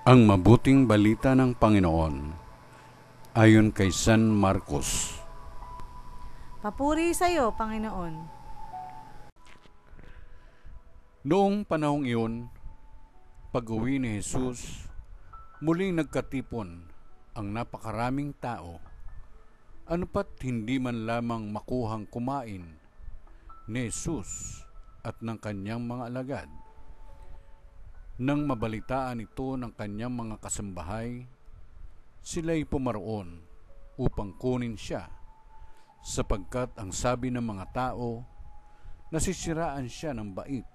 Ang mabuting balita ng Panginoon ayon kay San Marcos. Papuri sa iyo, Panginoon. Noong panahong iyon, pag-uwi ni Jesus, muling nagkatipon ang napakaraming tao. Ano pat hindi man lamang makuhang kumain ni Jesus at ng kanyang mga alagad. Nang mabalitaan ito ng kanyang mga kasambahay, sila'y pumaroon upang kunin siya, sapagkat ang sabi ng mga tao, nasisiraan siya ng bait.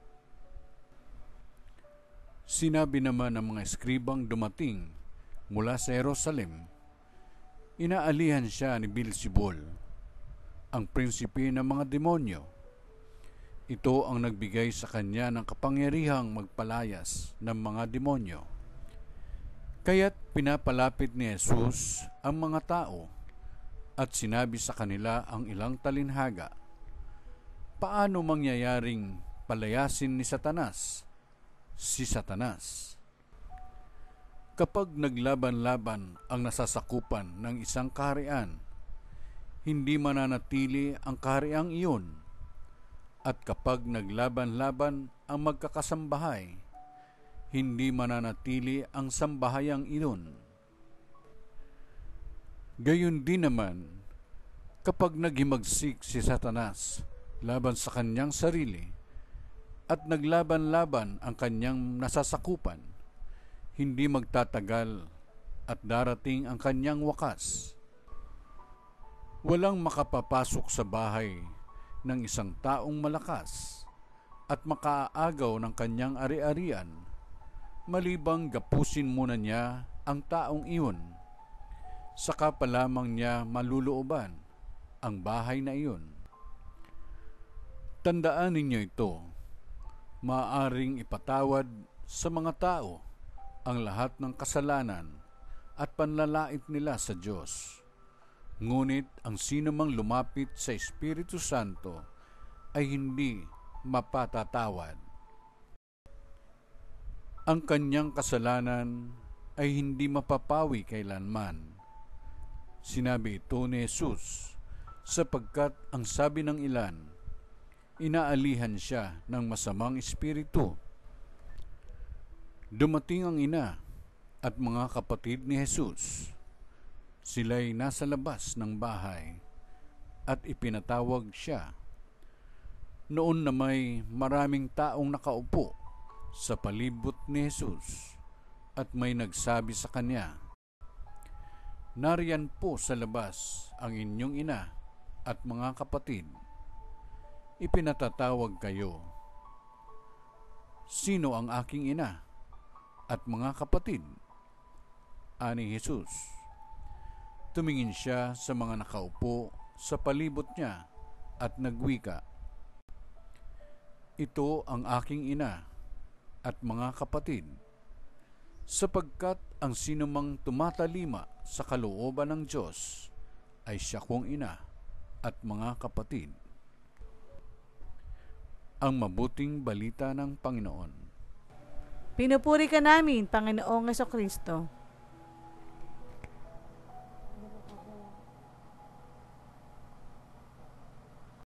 Sinabi naman ng mga eskribang dumating mula sa Jerusalem, inaalihan siya ni Beelzebul, ang prinsipe ng mga demonyo. Ito ang nagbigay sa kanya ng kapangyarihang magpalayas ng mga demonyo. Kaya't pinapalapit ni Jesus ang mga tao at sinabi sa kanila ang ilang talinhaga. Paano mangyayaring palayasin ni Satanas si Satanas? Kapag naglaban-laban ang nasasakupan ng isang kaharian, hindi mananatili ang kahariang iyon. At kapag naglaban-laban ang magkakasambahay, hindi mananatili ang sambahayang iyon. Gayon din naman, kapag naghimagsik si Satanas laban sa kanyang sarili at naglaban-laban ang kanyang nasasakupan, hindi magtatagal at darating ang kanyang wakas. Walang makapapasok sa bahay ng isang taong malakas at makaagaw ng kanyang ari-arian, malibang gapusin muna niya ang taong iyon. Saka pa lamang niya malulooban ang bahay na iyon. Tandaan ninyo ito, maaaring ipatawad sa mga tao ang lahat ng kasalanan at panlalait nila sa Diyos. Ngunit ang sinumang lumapit sa Espiritu Santo ay hindi mapatatawad. Ang kanyang kasalanan ay hindi mapapawi kailanman. Sinabi ito ni Jesus sapagkat ang sabi ng ilan, inaalihan siya ng masamang espiritu. Dumating ang ina at mga kapatid ni Jesus. Sila'y nasa labas ng bahay at ipinatawag siya. Noon na may maraming taong nakaupo sa palibot ni Jesus at may nagsabi sa kanya, nariyan po sa labas ang inyong ina at mga kapatid. Ipinatatawag kayo. Sino ang aking ina at mga kapatid? Ani Jesus. Tumingin siya sa mga nakaupo sa palibot niya at nagwika, ito ang aking ina at mga kapatid, sapagkat ang sinumang tumatalima sa kalooban ng Diyos ay siya kong ina at mga kapatid. Ang mabuting balita ng Panginoon. Pinupuri ka namin, Panginoong Jesucristo.